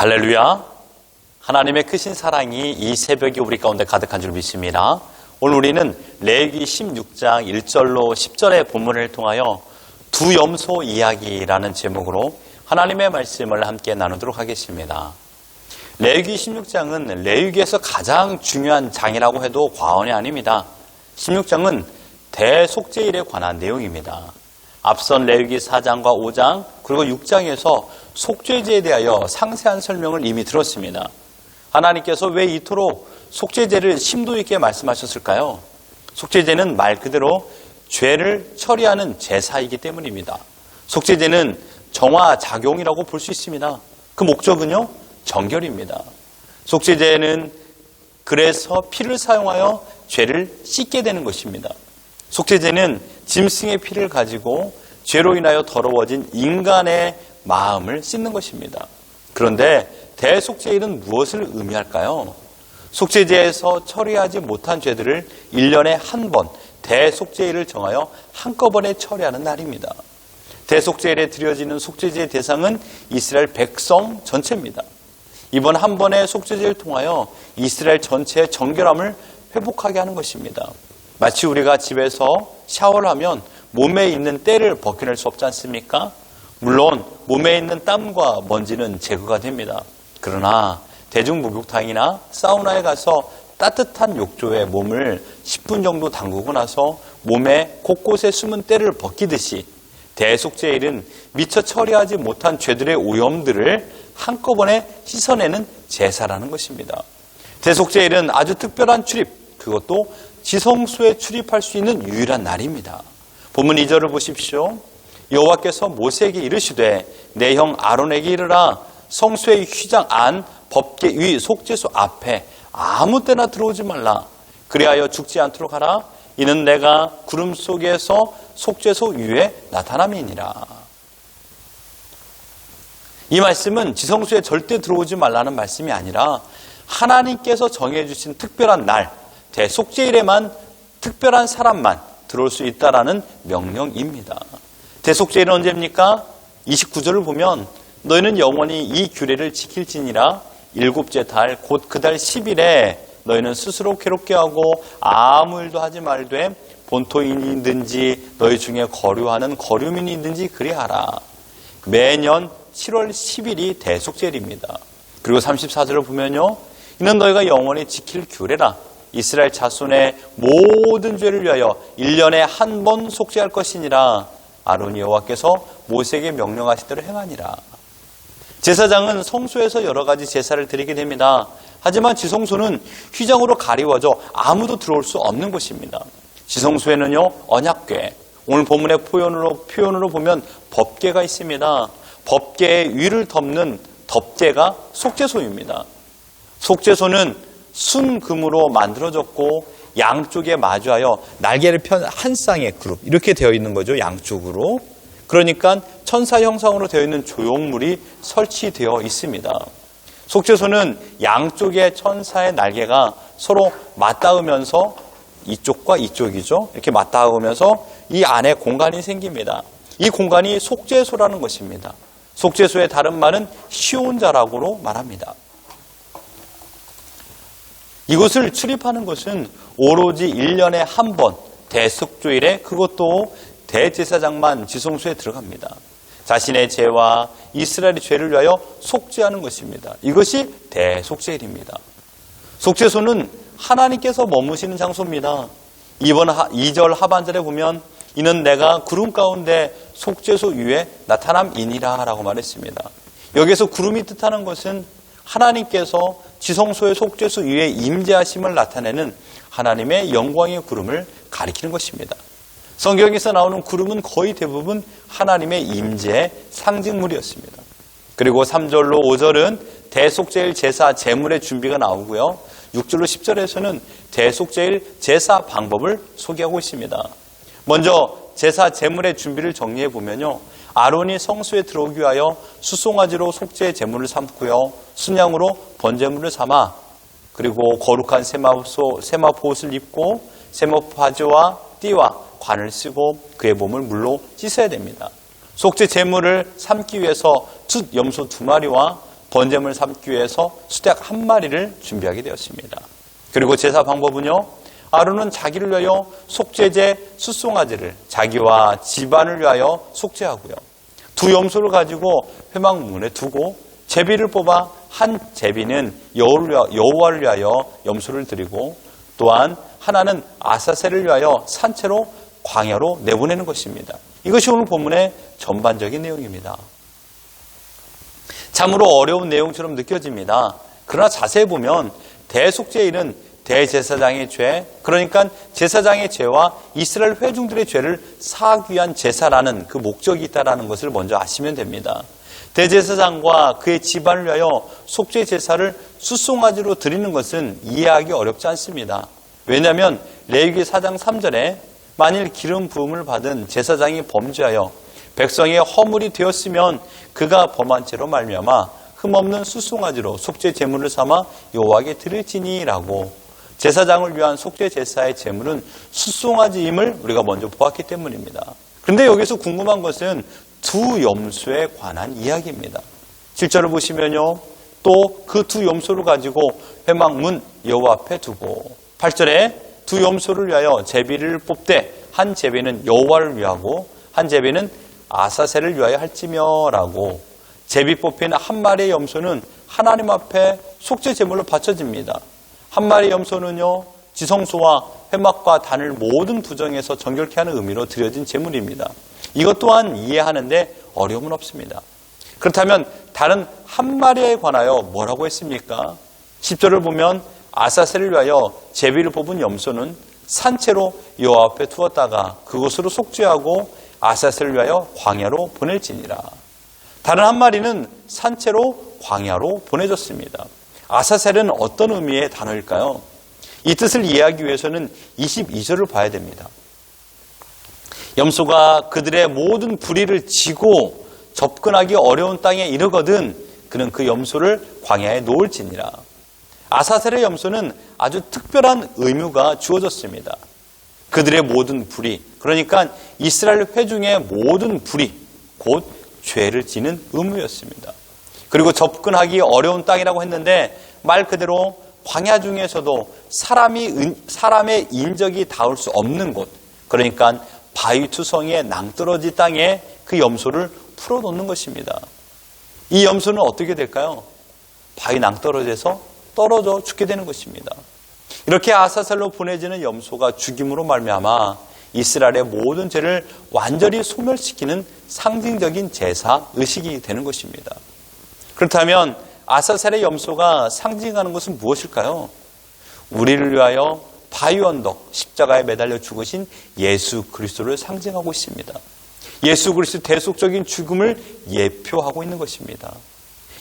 할렐루야! 하나님의 크신 사랑이 이 새벽에 우리 가운데 가득한 줄 믿습니다. 오늘 우리는 레위기 16장 1절로 10절의 본문을 통하여 두 염소 이야기라는 제목으로 하나님의 말씀을 함께 나누도록 하겠습니다. 레위기 16장은 레위기에서 가장 중요한 장이라고 해도 과언이 아닙니다. 16장은 대속죄일에 관한 내용입니다. 앞선 레위기 4장과 5장 그리고 6장에서 속죄제에 대하여 상세한 설명을 이미 들었습니다. 하나님께서 왜 이토록 속죄제를 심도 있게 말씀하셨을까요? 속죄제는 말 그대로 죄를 처리하는 제사이기 때문입니다. 속죄제는 정화작용이라고 볼 수 있습니다. 그 목적은요, 정결입니다. 속죄제는 그래서 피를 사용하여 죄를 씻게 되는 것입니다. 속죄제는 짐승의 피를 가지고 죄로 인하여 더러워진 인간의 마음을 씻는 것입니다. 그런데 대속죄일은 무엇을 의미할까요? 속죄제에서 처리하지 못한 죄들을 1년에 한 번 대속죄일을 정하여 한꺼번에 처리하는 날입니다. 대속죄일에 드려지는 속죄제의 대상은 이스라엘 백성 전체입니다. 이번 한 번의 속죄제를 통하여 이스라엘 전체의 정결함을 회복하게 하는 것입니다. 마치 우리가 집에서 샤워를 하면 몸에 있는 때를 벗겨낼 수 없지 않습니까? 물론 몸에 있는 땀과 먼지는 제거가 됩니다. 그러나 대중목욕탕이나 사우나에 가서 따뜻한 욕조에 몸을 10분 정도 담그고 나서 몸에 곳곳에 숨은 때를 벗기듯이 대속죄일은 미처 처리하지 못한 죄들의 오염들을 한꺼번에 씻어내는 제사라는 것입니다. 대속죄일은 아주 특별한 출입, 그것도 지성소에 출입할 수 있는 유일한 날입니다. 본문 2절을 보십시오. 여호와께서 모세에게 이르시되 내 형 아론에게 이르라 성소의 휘장 안 법궤 위 속죄소 앞에 아무 때나 들어오지 말라. 그리하여 죽지 않도록 하라. 이는 내가 구름 속에서 속죄소 위에 나타남이니라. 이 말씀은 지성소에 절대 들어오지 말라는 말씀이 아니라 하나님께서 정해주신 특별한 날, 대속죄일에만 특별한 사람만 들어올 수 있다라는 명령입니다. 대속죄일은 언제입니까? 29절을 보면 너희는 영원히 이 규례를 지킬지니라. 일곱째 달 곧 그 달 10일에 너희는 스스로 괴롭게 하고 아무 일도 하지 말되 본토인이든지 너희 중에 거류하는 거류민이든지 그리하라. 매년 7월 10일이 대속죄일입니다. 그리고 34절을 보면요. 이는 너희가 영원히 지킬 규례라. 이스라엘 자손의 모든 죄를 위하여 1년에 한 번 속죄할 것이니라. 아론이 여호와께서 모세에게 명령하신 대로 행하니라. 제사장은 성소에서 여러 가지 제사를 드리게 됩니다. 하지만 지성소는 휘장으로 가리워져 아무도 들어올 수 없는 곳입니다. 지성소에는요, 언약궤, 오늘 본문의 표현으로 보면 법궤가 있습니다. 법궤의 위를 덮는 덮재가 속죄소입니다. 속죄소는 순금으로 만들어졌고 양쪽에 마주하여 날개를 편 한 쌍의 그룹 이렇게 되어 있는 거죠. 양쪽으로. 그러니까 천사 형상으로 되어 있는 조형물이 설치되어 있습니다. 속죄소는 양쪽의 천사의 날개가 서로 맞닿으면서 이쪽과 이쪽이죠. 이렇게 맞닿으면서 이 안에 공간이 생깁니다. 이 공간이 속죄소라는 것입니다. 속죄소의 다른 말은 시온자라고 말합니다. 이곳을 출입하는 것은 오로지 1년에 한 번 대속죄일에 그것도 대제사장만 지성소에 들어갑니다. 자신의 죄와 이스라엘의 죄를 위하여 속죄하는 것입니다. 이것이 대속죄일입니다. 속죄소는 하나님께서 머무시는 장소입니다. 이번 2절 하반절에 보면 이는 내가 구름 가운데 속죄소 위에 나타남이니라 라고 말했습니다. 여기서 구름이 뜻하는 것은 하나님께서 지성소의 속죄소 위에 임재하심을 나타내는 하나님의 영광의 구름을 가리키는 것입니다. 성경에서 나오는 구름은 거의 대부분 하나님의 임재의 상징물이었습니다. 그리고 3절로 5절은 대속죄일 제사 제물의 준비가 나오고요. 6절로 10절에서는 대속죄일 제사 방법을 소개하고 있습니다. 먼저 제사 제물의 준비를 정리해 보면요. 아론이 성소에 들어오기 위하여 수송아지로 속죄의 제물을 삼고요. 순양으로 번제물을 삼아 그리고 거룩한 세마포옷을 입고 세마포바지와 띠와 관을 쓰고 그의 몸을 물로 씻어야 됩니다. 속죄 제물을 삼기 위해서 숫 염소 2마리와 번제물 삼기 위해서 수탉 한 마리를 준비하게 되었습니다. 그리고 제사 방법은요, 아론은 자기를 위하여 속죄제 숫송아지를 자기와 집안을 위하여 속죄하고요, 두 염소를 가지고 회막문에 두고 제비를 뽑아 한 제비는 여호와를 위하여 염소를 드리고 또한 하나는 아사셀을 위하여 산채로 광야로 내보내는 것입니다. 이것이 오늘 본문의 전반적인 내용입니다. 참으로 어려운 내용처럼 느껴집니다. 그러나 자세히 보면 대속죄일은 대제사장의 죄, 그러니까 제사장의 죄와 이스라엘 회중들의 죄를 사하기 위한 제사라는 그 목적이 있다는 것을 먼저 아시면 됩니다. 대제사장과 그의 집안을 위하여 속죄 제사를 숫송아지로 드리는 것은 이해하기 어렵지 않습니다. 왜냐하면 레위기 4장 3절에 만일 기름 부음을 받은 제사장이 범죄하여 백성의 허물이 되었으면 그가 범한 죄로 말미암아 흠없는 숫송아지로 속죄 제물을 삼아 여호와께 드릴지니라고, 제사장을 위한 속죄 제사의 제물은 숫송아지임을 우리가 먼저 보았기 때문입니다. 그런데 여기서 궁금한 것은 두 염소에 관한 이야기입니다. 7절을 보시면요, 또 그 두 염소를 가지고 회막문 여호와 앞에 두고, 8절에 두 염소를 위하여 제비를 뽑되 한 제비는 여호와를 위하고 한 제비는 아사셀을 위하여 할지며라고, 제비 뽑힌 한 마리의 염소는 하나님 앞에 속죄 제물로 바쳐집니다. 한 마리의 염소는요, 지성소와 회막과 단을 모든 부정에서 정결케 하는 의미로 드려진 제물입니다. 이것 또한 이해하는데 어려움은 없습니다. 그렇다면 다른 한 마리에 관하여 뭐라고 했습니까? 10절을 보면 아사셀을 위하여 제비를 뽑은 염소는 산채로 여호와 앞에 두었다가 그곳으로 속죄하고 아사셀을 위하여 광야로 보낼지니라. 다른 한 마리는 산채로 광야로 보내졌습니다. 아사셀은 어떤 의미의 단어일까요? 이 뜻을 이해하기 위해서는 22절을 봐야 됩니다. 염소가 그들의 모든 불의를 지고 접근하기 어려운 땅에 이르거든 그는 그 염소를 광야에 놓을지니라. 아사셀의 염소는 아주 특별한 의무가 주어졌습니다. 그들의 모든 불의, 그러니까 이스라엘 회중의 모든 불의, 곧 죄를 지는 의무였습니다. 그리고 접근하기 어려운 땅이라고 했는데 말 그대로 광야 중에서도 사람의 인적이 닿을 수 없는 곳, 그러니까 바위투성이의 낭떠러지 땅에 그 염소를 풀어놓는 것입니다. 이 염소는 어떻게 될까요? 바위 낭떠러지에서 떨어져 죽게 되는 것입니다. 이렇게 아사셀로 보내지는 염소가 죽임으로 말미암아 이스라엘의 모든 죄를 완전히 소멸시키는 상징적인 제사 의식이 되는 것입니다. 그렇다면 아사셀의 염소가 상징하는 것은 무엇일까요? 우리를 위하여 바위 언덕 십자가에 매달려 죽으신 예수 그리스도를 상징하고 있습니다. 예수 그리스도 대속적인 죽음을 예표하고 있는 것입니다.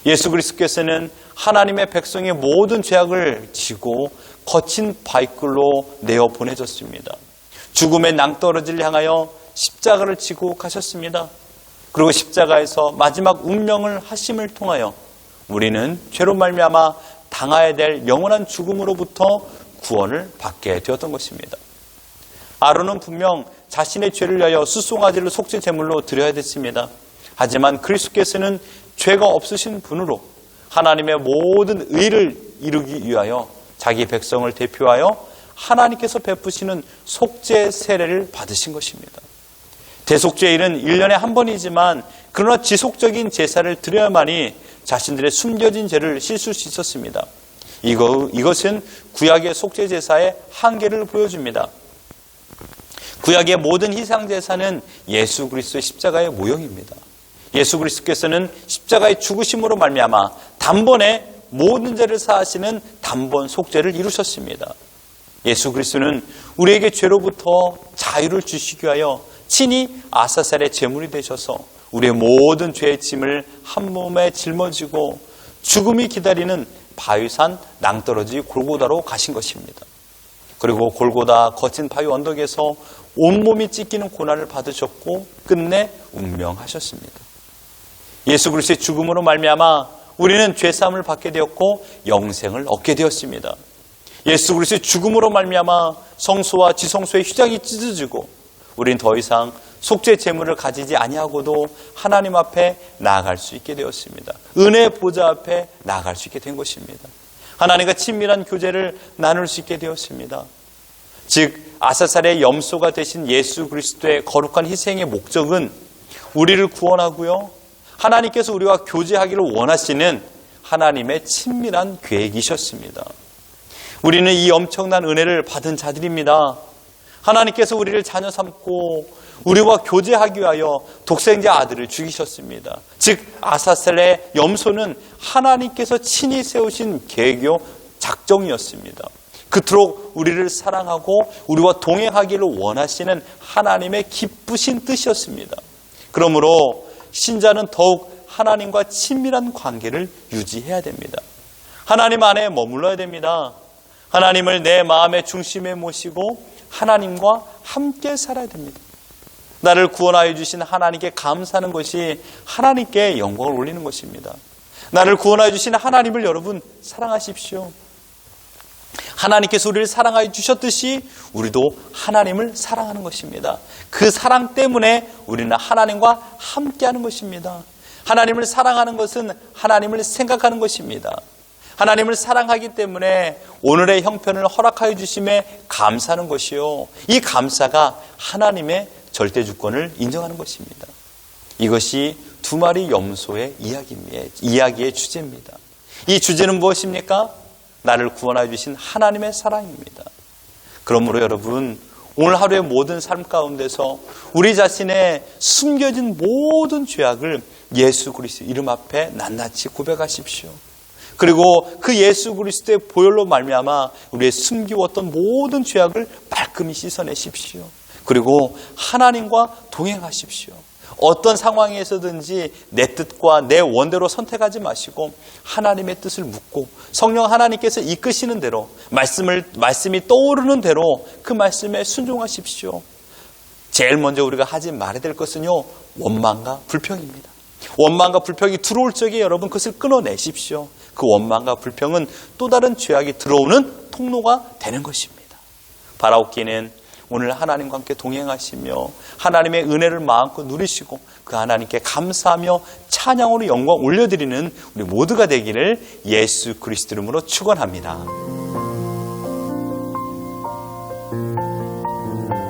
예수 그리스도께서는 하나님의 백성의 모든 죄악을 지고 거친 바위굴로 내어 보내졌습니다. 죽음의 낭떠러지를 향하여 십자가를 지고 가셨습니다. 그리고 십자가에서 마지막 운명을 하심을 통하여 우리는 죄로 말미암아 당해야 될 영원한 죽음으로부터 구원을 받게 되었던 것입니다. 아론은 분명 자신의 죄를 위하여 숫송아지를 속죄 제물로 드려야 됐습니다. 하지만 그리스도께서는 죄가 없으신 분으로 하나님의 모든 의를 이루기 위하여 자기 백성을 대표하여 하나님께서 베푸시는 속죄 세례를 받으신 것입니다. 대속죄일은 1년에 한 번이지만 그러나 지속적인 제사를 드려야만이 자신들의 숨겨진 죄를 씻을 수 있었습니다. 이것은 구약의 속죄 제사의 한계를 보여줍니다. 구약의 모든 희생 제사는 예수 그리스도의 십자가의 모형입니다. 예수 그리스도께서는 십자가의 죽으심으로 말미암아 단번에 모든 죄를 사하시는 단번 속죄를 이루셨습니다. 예수 그리스도는 우리에게 죄로부터 자유를 주시기 위하여 친히 아사셀의 제물이 되셔서 우리의 모든 죄의 짐을 한 몸에 짊어지고 죽음이 기다리는 바위산 낭떠러지 골고다로 가신 것입니다. 그리고 골고다 거친 바위 언덕에서 온몸이 찢기는 고난을 받으셨고 끝내 운명하셨습니다. 예수 그리스도의 죽음으로 말미암아 우리는 죄사함을 받게 되었고 영생을 얻게 되었습니다. 예수 그리스도의 죽음으로 말미암아 성소와 지성소의 휘장이 찢어지고 우리는 더 이상 속죄 제물을 가지지 아니하고도 하나님 앞에 나아갈 수 있게 되었습니다. 은혜의 보좌 앞에 나아갈 수 있게 된 것입니다. 하나님과 친밀한 교제를 나눌 수 있게 되었습니다. 즉 아사살의 염소가 되신 예수 그리스도의 거룩한 희생의 목적은 우리를 구원하고요, 하나님께서 우리와 교제하기를 원하시는 하나님의 친밀한 계획이셨습니다. 우리는 이 엄청난 은혜를 받은 자들입니다. 하나님께서 우리를 자녀 삼고 우리와 교제하기 위하여 독생자 아들을 죽이셨습니다. 즉 아사셀의 염소는 하나님께서 친히 세우신 계획이요 작정이었습니다. 그토록 우리를 사랑하고 우리와 동행하기를 원하시는 하나님의 기쁘신 뜻이었습니다. 그러므로 신자는 더욱 하나님과 친밀한 관계를 유지해야 됩니다. 하나님 안에 머물러야 됩니다. 하나님을 내 마음의 중심에 모시고 하나님과 함께 살아야 됩니다. 나를 구원하여 주신 하나님께 감사하는 것이 하나님께 영광을 올리는 것입니다. 나를 구원하여 주신 하나님을 여러분 사랑하십시오. 하나님께서 우리를 사랑하여 주셨듯이 우리도 하나님을 사랑하는 것입니다. 그 사랑 때문에 우리는 하나님과 함께하는 것입니다. 하나님을 사랑하는 것은 하나님을 생각하는 것입니다. 하나님을 사랑하기 때문에 오늘의 형편을 허락하여 주심에 감사하는 것이요, 이 감사가 하나님의 절대 주권을 인정하는 것입니다. 이것이 두 마리 염소의 이야기의 주제입니다. 이 주제는 무엇입니까? 나를 구원하여 주신 하나님의 사랑입니다. 그러므로 여러분, 오늘 하루의 모든 삶 가운데서 우리 자신의 숨겨진 모든 죄악을 예수 그리스도 이름 앞에 낱낱이 고백하십시오. 그리고 그 예수 그리스도의 보혈로 말미암아 우리의 숨기웠던 모든 죄악을 말끔히 씻어내십시오. 그리고 하나님과 동행하십시오. 어떤 상황에서든지 내 뜻과 내 원대로 선택하지 마시고 하나님의 뜻을 묻고 성령 하나님께서 이끄시는 대로 말씀이 떠오르는 대로 그 말씀에 순종하십시오. 제일 먼저 우리가 하지 말아야 될 것은요, 원망과 불평입니다. 원망과 불평이 들어올 적에 여러분 그것을 끊어내십시오. 그 원망과 불평은 또 다른 죄악이 들어오는 통로가 되는 것입니다. 바라옵기는 오늘 하나님과 함께 동행하시며 하나님의 은혜를 마음껏 누리시고 그 하나님께 감사하며 찬양으로 영광 올려드리는 우리 모두가 되기를 예수 그리스도 이름으로 축원합니다.